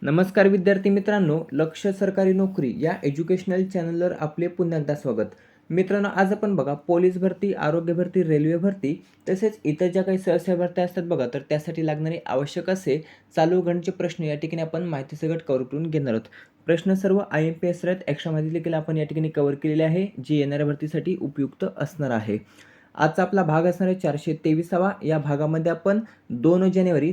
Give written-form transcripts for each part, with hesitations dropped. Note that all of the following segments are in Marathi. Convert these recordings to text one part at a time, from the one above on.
नमस्कार विद्यार्थी मित्रांनो, लक्ष सरकारी नोकरी या एज्युकेशनल चॅनलवर आपले पुन्हा एकदा स्वागत. मित्रांनो, आज आपण बघा पोलीस भरती, आरोग्य भरती, रेल्वे भरती तसेच इतर ज्या काही सहसा भरत्या असतात बघा, तर त्यासाठी लागणारे आवश्यक असे चालू घडाचे प्रश्न या ठिकाणी आपण माहिती सगळं कव्हर करून घेणार आहोत. प्रश्न सर्व IMPS आहेत, एक्स्ट्रामध्ये देखील आपण या ठिकाणी कव्हर केलेले आहे, जे येणाऱ्या भरतीसाठी उपयुक्त असणार आहे. आजचा आपला भाग असणार आहे 423वा. या भागामध्ये आपण 2 जानेवारी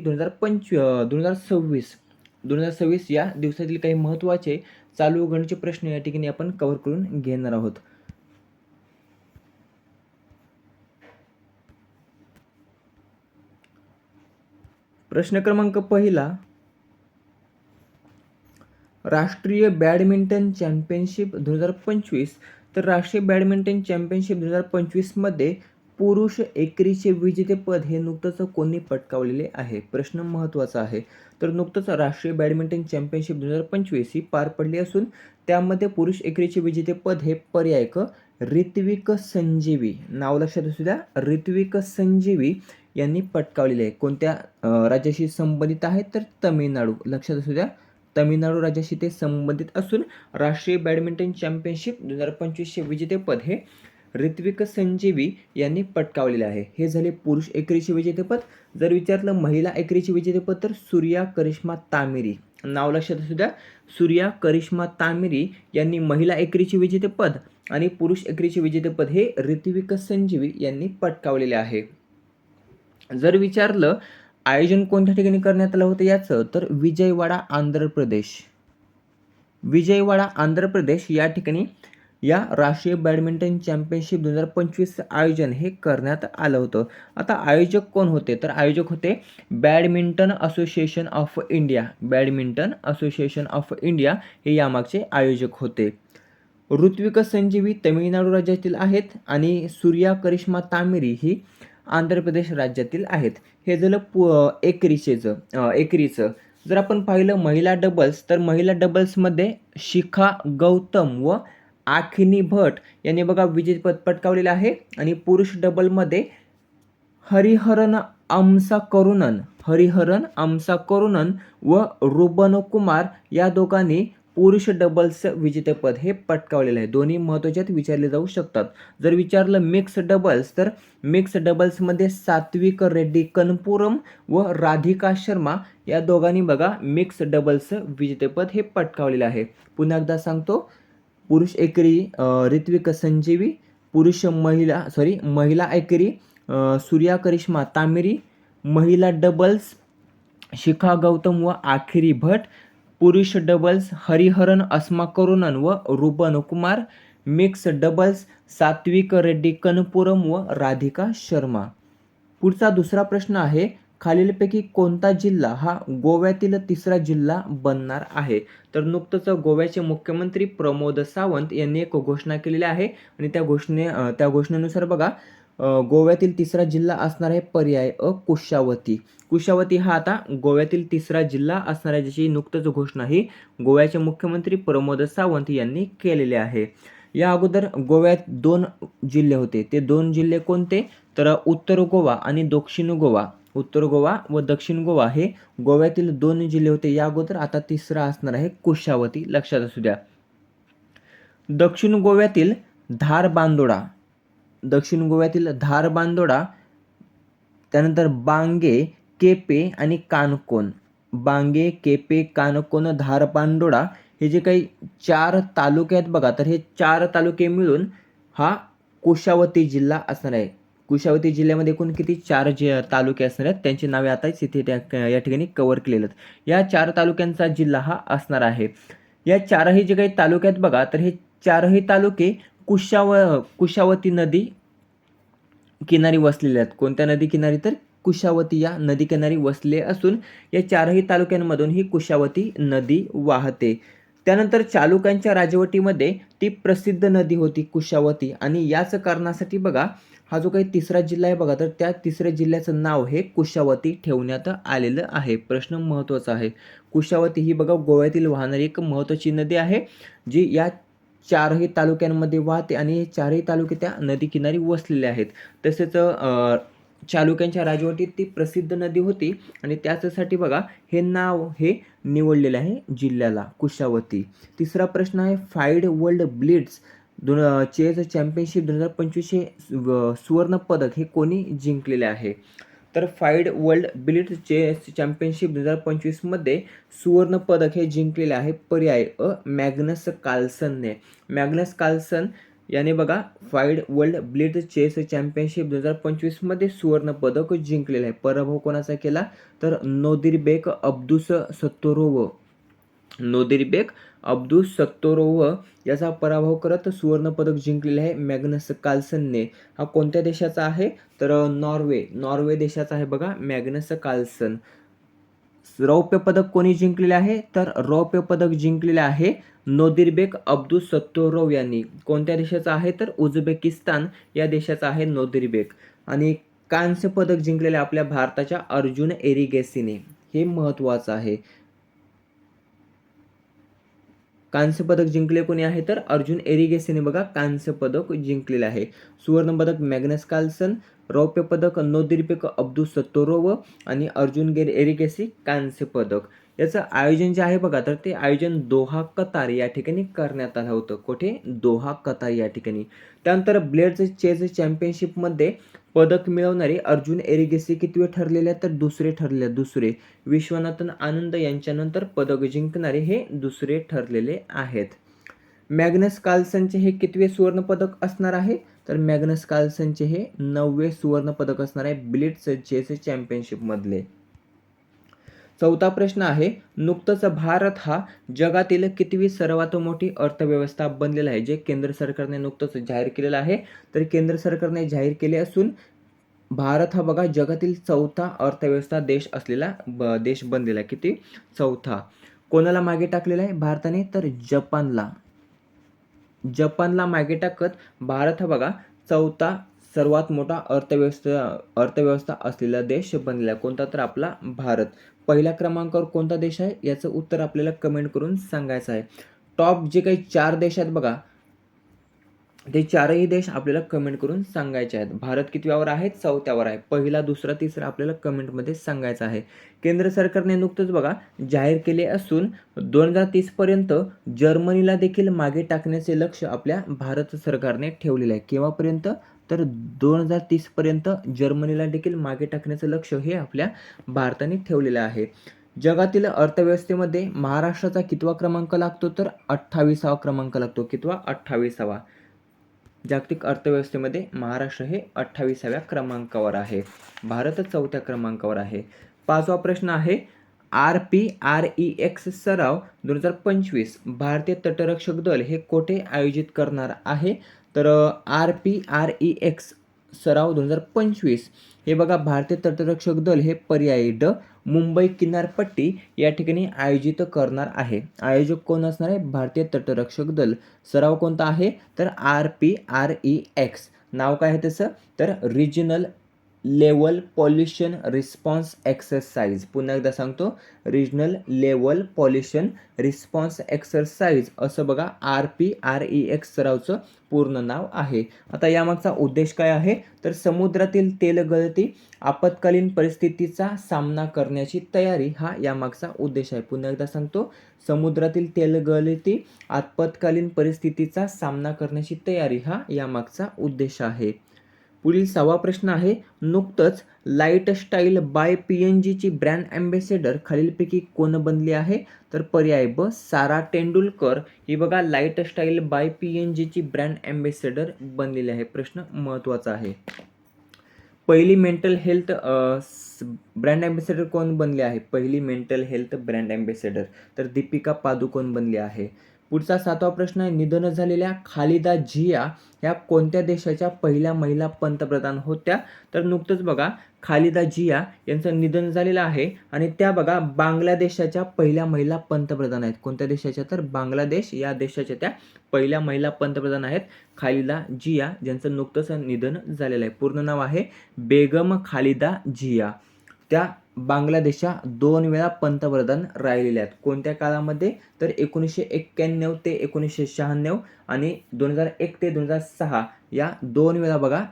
2026 या दिवसातील काही महत्त्वाचे चालू घडाचे प्रश्न या ठिकाणी आपण कव्हर करून घेणार आहोत. प्रश्न क्रमांक पहिला, राष्ट्रीय बॅडमिंटन चॅम्पियनशिप 2025. तर राष्ट्रीय बॅडमिंटन चॅम्पियनशिप 2025 मध्ये पुरुष एकेरीचे विजेतेपद हे नुकतंच कोणी पटकावलेले आहे? प्रश्न महत्त्वाचा आहे. तर नुकतंच राष्ट्रीय बॅडमिंटन चॅम्पियनशिप 2025 ही पार पडली असून त्यामध्ये पुरुष एकेरीचे विजेतेपद हे पर्याय क ऋत्विक संजीवी, नाव लक्षात असू द्या, ऋत्विक संजीवी यांनी पटकावलेले आहे. कोणत्या राज्याशी संबंधित आहे? तर तमिळनाडू. लक्षात असू द्या, तमिळनाडू राज्याशी ते संबंधित असून राष्ट्रीय बॅडमिंटन चॅम्पियनशिप 2025चे विजेतेपद हे ऋत्विक संजीवी यांनी पटकावलेले आहे. हे झाले पुरुष एकेरीचे विजेतेपद. जर विचारलं महिला एकेरीचे विजेतेपद, तर सूर्या करिश्मा तामिरी, नाव लक्षात असू द्या, सूर्या करिश्मा तामिरी यांनी महिला एकेरीचे विजेतेपद आणि पुरुष एकेरीचे विजेतेपद हे ऋत्विक संजीवी यांनी पटकावलेले आहे. जर विचारलं आयोजन कोणत्या ठिकाणी करण्यात आलं होतं याचं, तर विजयवाडा आंध्र प्रदेश या ठिकाणी या राष्ट्रीय बॅडमिंटन चॅम्पियनशिप 2025 आयोजन हे करण्यात आलं होतं. आता आयोजक कोण होते? तर आयोजक होते बॅडमिंटन असोसिएशन ऑफ इंडिया हे यामागचे आयोजक होते. ऋत्विक संजीवी तमिळनाडू राज्यातील आहेत आणि सूर्या करिश्मा तामिरी ही आंध्र प्रदेश राज्यातील आहेत. हे झालं एकेरीचं. जर आपण पाहिलं महिला डबल्स, तर महिला डबल्समध्ये शिखा गौतम व आखिनी भट यांनी बघा विजेतेपद पटकावलेले आहे. आणि पुरुष डबलमध्ये हरिहरन अमसा करुणन व रुबन कुमार या दोघांनी पुरुष डबल्स विजेतेपद हे पटकावलेले आहे. दोन्ही महत्त्वाचे विचारले जाऊ शकतात. जर विचारलं मिक्स डबल्स, तर मिक्स डबल्समध्ये सात्विक रेड्डी कनपुरम व राधिका शर्मा या दोघांनी बघा मिक्स डबल्स विजेतेपद हे पटकावलेले आहे. पुन्हा एकदा सांगतो, पुरुष एकेरी ऋत्विक संजीवी, महिला एकेरी सूर्या करिश्मा तामिरी, महिला डबल्स शिखा गौतम व आखिरी भट, पुरुष डबल्स हरिहरन अस्मा करुणन व रुबन कुमार, मिक्स डबल्स सात्विक रेड्डी कनपुरम व राधिका शर्मा. पुढचा दुसरा प्रश्न आहे, खालीलपैकी कोणता जिल्हा हा गोव्यातील तिसरा जिल्हा बनणार आहे? तर नुकतंच गोव्याचे मुख्यमंत्री प्रमोद सावंत यांनी एक घोषणा केलेली आहे आणि त्या घोषणेनुसार बघा गोव्यातील तिसरा जिल्हा असणार आहे पर्याय कुशावती हा आता गोव्यातील तिसरा जिल्हा असणार आहे, ज्याची नुकतंच घोषणा ही गोव्याचे मुख्यमंत्री प्रमोद सावंत यांनी केलेली आहे. या अगोदर गोव्यात 2 जिल्हे होते. ते 2 जिल्हे कोणते? तर उत्तर गोवा आणि दक्षिण गोवा. उत्तर गोवा व दक्षिण गोवा हे गोव्यातील 2 जिल्हे होते या अगोदर. आता तिसरा असणार आहे कुशावती, लक्षात असू द्या. दक्षिण गोव्यातील धार बांदोडा, त्यानंतर बांगे, केपे आणि कानकोन. धार बांदोडा हे जे काही 4 तालुके आहेत बघा, तर हे 4 तालुके मिळून हा कुशावती जिल्हा असणार आहे. कुशावती जिल्ह्यामध्ये एकूण किती 4 तालुके असणार आहेत, त्यांची नावे आता इथे या ठिकाणी कव्हर केलेले आहेत. या 4 तालुक्यांचा जिल्हा हा असणार आहे. या 4ही जे काही तालुके आहेत बघा, तर हे 4ही तालुके कुशावती नदी किनारी वसलेले आहेत. कोणत्या नदी किनारी? तर कुशावती या नदी किनारी वसले असून या 4ही तालुक्यांमधून ही कुशावती नदी वाहते. त्यानंतर चालुक्यांच्या राजवटीमध्ये ती प्रसिद्ध नदी होती कुशावती आणि याच कारणासाठी बघा हा जो काही तिसरा जिल्हा आहे बघा, तर त्या तिसऱ्या जिल्ह्याचं नाव हे कुशावती ठेवण्यात आलेलं आहे. प्रश्न महत्त्वाचा आहे. कुशावती ही बघा गोव्यातील वाहणारी एक महत्त्वाची नदी आहे, जी या 4ही तालुक्यांमध्ये वाहते आणि हे 4ही तालुके त्या नदी किनारी वसलेले आहेत. तसेच चालुक्यांच्या राजवटीत ती प्रसिद्ध नदी होती आणि त्याच्यासाठी बघा हे नाव हे निवडलेलं आहे जिल्ह्याला कुशावती. तिसरा प्रश्न आहे फाईड वर्ल्ड ब्लिट्स चेस चॅम्पियनशिप 2025 हे सुवर्ण पदक हे कोणी जिंकलेले आहे? तर फाईड वर्ल्ड ब्लिट्स चेस चॅम्पियनशिप 2025 मध्ये सुवर्ण पदक हे जिंकलेले आहे. पर्याय मॅग्नस कार्लसनने. मॅग्नस कार्लसन याने बघा फाईड वर्ल्ड ब्लिट्स चेस चॅम्पियनशिप 2025 मध्ये सुवर्ण पदक जिंकलेलं आहे. पराभव कोणाचा केला? तर नोदिरबेक अब्दुसत्तोरोव. नोदिरबेक अब्दुसत्तोरोव याचा पराभव करत सुवर्ण पदक जिंकलेले आहे मॅग्नस कार्लसनने. हा कोणत्या देशाचा आहे? तर नॉर्वे देशाचा आहे बघा मॅग्नस कार्लसन. रौप्य पदक कोणी जिंकलेले आहे? तर रौप्य पदक जिंकलेले आहे नोदिरबेक अब्दुसत्तोरोव यांनी. कोणत्या देशाचा आहे? तर उझबेकिस्तान या देशाचा आहे नोदिरबेक. आणि कांस्य पदक जिंकलेले आपल्या भारताच्या अर्जुन एरिगेसीने. हे महत्त्वाचं आहे. कांस्य पदक जिंकले कोणी आहे? तर अर्जुन एरिगेसीने बघा कांस्य पदक जिंकलेले आहे. सुवर्ण पदक मॅग्नस कार्लसन, रौप्य पदक नोदिरबेक अब्दुसत्तोरोव आणि अर्जुन एरिगेसी कांस्य पदक. याचं आयोजन जे आहे बघा तर ते आयोजन दोहा कतार या ठिकाणी करण्यात आलं होतं. कुठे? दोहा कतार या ठिकाणी. त्यानंतर ब्लेड्स चेस चॅम्पियनशिपमध्ये पदक मिळवणारे अर्जुन एरिगेसी कितवे ठरलेले आहेत? तर दुसरे ठरलेले. दुसरे. विश्वनाथन आनंद यांच्यानंतर पदक जिंकणारे हे दुसरे ठरलेले आहेत. मॅग्नस कार्लसनचे हे कितवे सुवर्ण पदक असणार आहे? तर मॅग्नस कार्लसनचे हे 9वे सुवर्ण पदक असणार आहे ब्लिट्स चेस चॅम्पियनशिप मधले. चौथा प्रश्न आहे नुकतंच भारत हा जगातील कितवी सर्वात मोठी अर्थव्यवस्था बनलेला आहे? जे केंद्र सरकारने नुकतंच जाहीर केलेलं आहे. तर केंद्र सरकारने जाहीर केले असून भारत हा बघा जगातील चौथा अर्थव्यवस्था देश असलेला देश बनलेला आहे. किती? चौथा. कोणाला मागे टाकलेला आहे भारताने? तर जपानला. जपानला मागे टाकत भारत हा बघा चौथा सर्वात मोठा अर्थव्यवस्था असलेला देश बनलेला. कोणता? तर आपला भारत. पहिल्या क्रमांकावर कोणता देश आहे? याचं उत्तर आपल्याला कमेंट करून सांगायचं आहे. टॉप जे काही 4 देश आहेत बघा ते 4ही देश आपल्याला कमेंट करून सांगायचे आहेत. भारत कितव्यावर आहे? चौथ्यावर आहे. पहिला, दुसरा, तिसरा आपल्याला कमेंटमध्ये सांगायचं आहे. केंद्र सरकारने नुकतंच बघा जाहीर केले असून 2030 पर्यंत जर्मनीला देखील मागे टाकण्याचे लक्ष्य आपल्या भारत सरकारने ठेवलेले आहे. केव्हापर्यंत? तर 2030 पर्यंत जर्मनीला देखील मागे टाकण्याचं लक्ष्य हे आपल्या भारताने ठेवलेलं आहे. जगातील अर्थव्यवस्थेमध्ये महाराष्ट्राचा कितवा क्रमांक लागतो? तर 28वा क्रमांक लागतो. कितवा? 28वा. जागतिक अर्थव्यवस्थेमध्ये महाराष्ट्र हे 28व्या क्रमांकावर आहे. भारत 4थ्या क्रमांकावर आहे. 5वा प्रश्न आहे RPREX सराव 2025 भारतीय तटरक्षक दल हे कोठे आयोजित करणार आहे? तर RPREX सराव 2025 हे बघा भारतीय तटरक्षक दल हे पर्यायी ड मुंबई किनारपट्टी या ठिकाणी आयोजित करणार आहे. आयोजक कोण असणार आहे? भारतीय तटरक्षक दल. सराव कोणता आहे? तर RPREX. नाव काय आहे त्याचं? तर regional level pollution response exercise. पुन्हा एकदा सांगतो regional level pollution response exercise असं बघा RPREX सरावचं पूर्ण नाव आहे. आता यामागचा उद्देश काय आहे? तर समुद्रातील तेलगळती आपत्कालीन परिस्थितीचा सामना करण्याची तयारी हा यामागचा उद्देश आहे. पुन्हा एकदा सांगतो समुद्रातील तेलगळती आपत्कालीन परिस्थितीचा सामना करण्याची तयारी हा यामागचा उद्देश आहे. पुढील 6वा प्रश्न आहे नुकतंच लाईटस्टाईल बाय PNGची ब्रँड अँबॅसेडर खालीलपैकी कोण बनली आहे? तर पर्याय ब सारा तेंडुलकर ही बघा लाईटस्टाईल बाय PNGची ब्रँड अँबॅसेडर बनलेली आहे. प्रश्न महत्त्वाचा आहे. पहिली मेंटल हेल्थ ब्रँड अँबॅसेडर कोण बनले आहे? पहिली मेंटल हेल्थ ब्रँड अँबॅसेडर तर दीपिका पादुकोण बनली आहे. पुढचा 7वा प्रश्न आहे निधन झालेल्या खालिदा झिया ह्या कोणत्या देशाच्या पहिल्या महिला पंतप्रधान होत्या? तर नुकतंच बघा खालिदा झिया यांचं निधन झालेलं आहे आणि त्या बघा बांगलादेशाच्या पहिल्या महिला पंतप्रधान आहेत. कोणत्या देशाच्या? तर बांगलादेश या देशाच्या त्या पहिल्या महिला पंतप्रधान आहेत खालिदा झिया ज्यांचं नुकतंच निधन झालेलं आहे. पूर्ण नाव आहे बेगम खालिदा झिया. त्या बांगलादेशच्या 2 वेळा पंतप्रधान राहिलेल्या आहेत. कोणत्या काळामध्ये? तर 1991 ते 1996 आणि 2001 ते 2006 या 2 वेळा बघा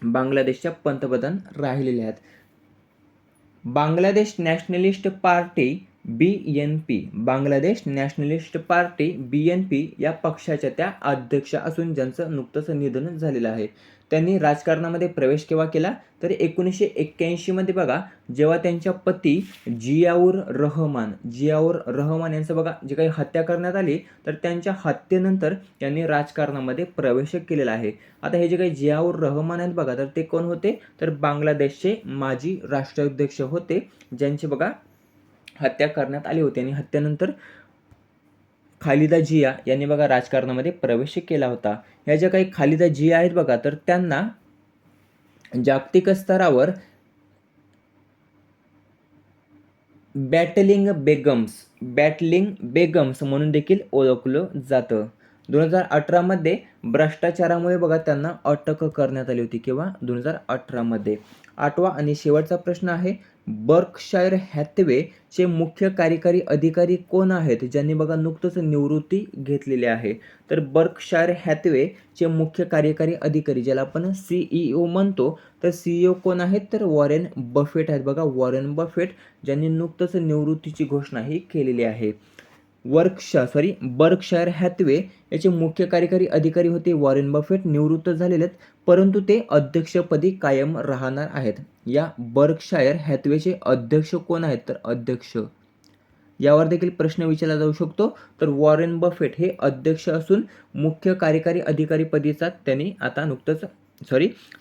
बांगलादेशच्या पंतप्रधान राहिलेल्या आहेत. Bangladesh nationalist party BNP, Bangladesh nationalist party BNP या पक्षाच्या त्या अध्यक्ष असून ज्यांचं नुकतंच निधन झालेलं आहे. त्यांनी राजकारणामध्ये प्रवेश केव्हा केला तर 1981 मध्ये बघा, जेव्हा त्यांच्या पती जियाऊर रहमान यांचं बघा जे काही हत्या करण्यात आली, तर त्यांच्या हत्येनंतर त्यांनी राजकारणामध्ये प्रवेश केलेला आहे. आता हे जे काही जियाऊर रहमान आहेत बघा, तर ते कोण होते तर बांगलादेशचे माजी राष्ट्राध्यक्ष होते, ज्यांची बघा हत्या करण्यात आली होती आणि हत्येनंतर खालिदा जिया यांनी बघा राजकारणामध्ये प्रवेश केला होता. ह्या ज्या काही खालिदा जिया आहेत बघा, तर त्यांना जागतिक स्तरावर बॅटलिंग बेगम्स म्हणून देखील ओळखलं जातं. 2018 मध्ये भ्रष्टाचारामुळे बघा त्यांना अटक करण्यात आली होती. केव्हा 2018 मध्ये. आठवा आणि शेवटचा प्रश्न आहे, बर्कशायर हॅथवे चे मुख्य कार्यकारी अधिकारी कोण आहेत, ज्यांनी बघा नुकतंच निवृत्ती घेतलेली आहे. तर बर्कशायर हॅथवे चे मुख्य कार्यकारी अधिकारी ज्याला आपण CEO म्हणतो, तर CEO कोण आहेत तर वॉरेन बफेट आहेत. बघा वॉरेन बफेट ज्यांनी नुकतंच निवृत्तीची घोषणा ही केलेली आहे. बर्कशायर हॅथवे याचे मुख्य कार्यकारी अधिकारी होते वॉरेन बफेट, निवृत्त झालेले आहेत, परंतु ते अध्यक्षपदी कायम राहणार आहेत. या बर्कशायर हॅथवेचे अध्यक्ष कोण आहेत तर अध्यक्ष, यावर देखील प्रश्न विचारला जाऊ शकतो. तर वॉरेन बफेट हे अध्यक्ष असून मुख्य कार्यकारी अधिकारी पदीचा त्यांनी आता नुकतंच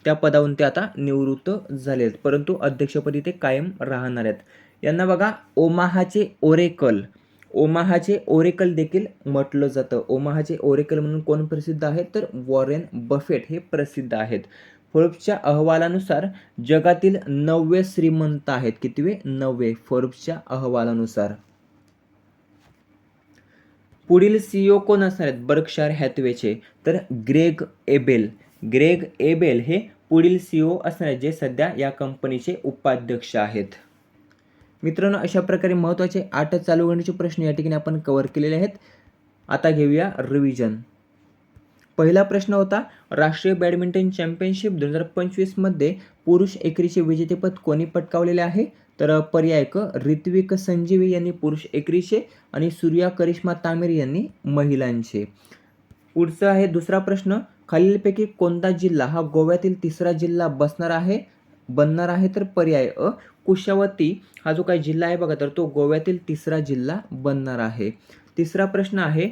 त्या पदावरून ते आता निवृत्त झाले आहेत, परंतु अध्यक्षपदी ते कायम राहणार आहेत. यांना बघा ओमाहाचे ओरेकल देखील म्हटलं जातं. ओमाहाचे ओरेकल म्हणून कोण प्रसिद्ध आहेत तर वॉरेन बफेट हे प्रसिद्ध आहेत. फोर्ब्सच्या अहवालानुसार जगातील 9वे श्रीमंत आहेत. कितवे? 9वे फोर्ब्सच्या अहवालानुसार. पुढील CEO कोण असणार आहेत बर्कशायर हॅथवेचे तर ग्रेग एबेल हे पुढील CEO असणार आहेत, जे सध्या या कंपनीचे उपाध्यक्ष आहेत. मित्रांनो, अशा प्रकारे महत्त्वाचे 8 चालू घडामोडीचे प्रश्न या ठिकाणी आपण कव्हर केलेले आहेत. आता घेऊया रिव्हिजन. पहिला प्रश्न होता, राष्ट्रीय बॅडमिंटन चॅम्पियनशिप 2025 मध्ये पुरुष एकेरीचे विजेतेपद कोणी पटकावलेले आहे तर पर्याय क ऋत्विक संजीवी यांनी पुरुष एकेरीचे आणि सूर्या करिश्मा तामिर यांनी महिलांचे. पुढचा आहे दुसरा प्रश्न, खालीलपैकी कोणता जिल्हा हा गोव्यातील तिसरा जिल्हा बनणार आहे तर पर्याय अ कुशावती हा जो काही जिल्हा आहे बघा, तर तो गोव्यातील तिसरा जिल्हा बनणार आहे. तिसरा प्रश्न आहे,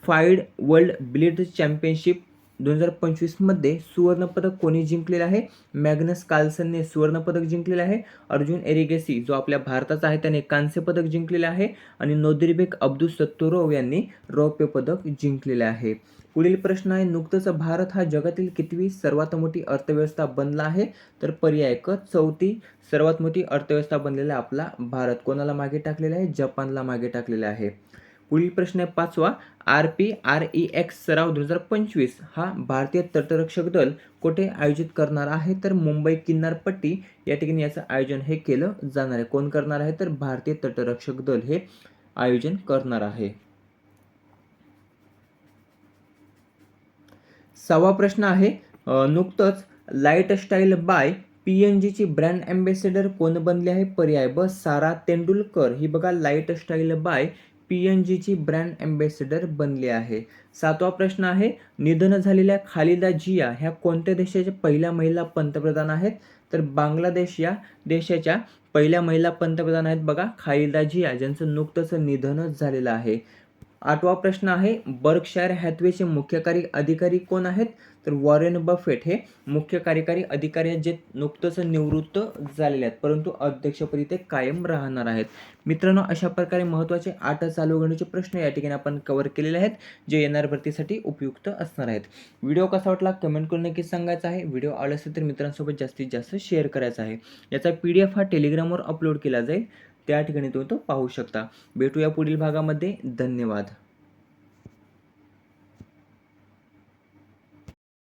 फाईड वर्ल्ड ब्लिट्झ चॅम्पियनशिप 2025 मध्ये सुवर्णपदक कोणी जिंकलेले आहे? मॅग्नस कार्लसनने सुवर्णपदक जिंकलेले आहे. अर्जुन एरिगेसी जो आपल्या भारताचा आहे त्याने कांस्य पदक जिंकलेले आहे आणि नोदिरबेक अब्दुसत्तोरोव यांनी रौप्य पदक जिंकलेले आहे. पुढील प्रश्न आहे, नुकतंच भारत हा जगातील कितवी सर्वात मोठी अर्थव्यवस्था बनला आहे तर पर्याय क चौथी सर्वात मोठी अर्थव्यवस्था बनलेला आपला भारत. कोणाला मागे टाकलेला आहे? जपानला मागे टाकलेला आहे. पुढील प्रश्न आहे पाचवा, RPREX सराव 2025 हा भारतीय तटरक्षक दल कुठे आयोजित करणार आहे तर मुंबई किनारपट्टी या ठिकाणी याचं आयोजन हे केलं जाणार आहे. कोण करणार आहे तर भारतीय तटरक्षक दल हे आयोजन करणार आहे. सहावा प्रश्न आहे, नुकतंच लाईफस्टाईल बाय PNG ची ब्रँड अँबॅसेडर कोण बनले आहे? पर्याय ब सारा तेंडुलकर ही बघा लाईफस्टाईल बाय PNG ची ब्रँड अँबॅसेडर बनली आहे. सातवा प्रश्न आहे, निधन झालेल्या खालिदा जिया ह्या कोणत्या देशाच्या पहिल्या महिला पंतप्रधान आहेत तर बांगलादेश या देशाच्या पहिल्या महिला पंतप्रधान आहेत बघा खालिदा जिया, ज्यांचं नुकतंच निधन झालेलं आहे. आठवा प्रश्न आहे, बर्कशायर हॅथवेचे मुख्य कार्यकारी अधिकारी कोण आहेत तर वॉरेन बफेट हे मुख्य कार्यकारी अधिकारी आहेत, जे नुकतंच निवृत्त झालेले आहेत, परंतु अध्यक्षपदी ते कायम राहणार आहेत. मित्रांनो, अशा प्रकारे महत्त्वाचे 8 चालू घडामोडीचे प्रश्न या ठिकाणी आपण कव्हर केलेले आहेत, जे येणाऱ्या भरतीसाठी उपयुक्त असणार आहेत. व्हिडिओ कसा वाटला कमेंट करून नक्कीच सांगायचं आहे. व्हिडिओ आवडला असेल तर मित्रांसोबत जास्तीत जास्त शेअर करायचा आहे. याचा PDF हा टेलिग्रामवर अपलोड केला जाईल, त्या ठिकाणी तुम्ही तो पाहू शकता. भेटूया पुढील भागामध्ये. धन्यवाद.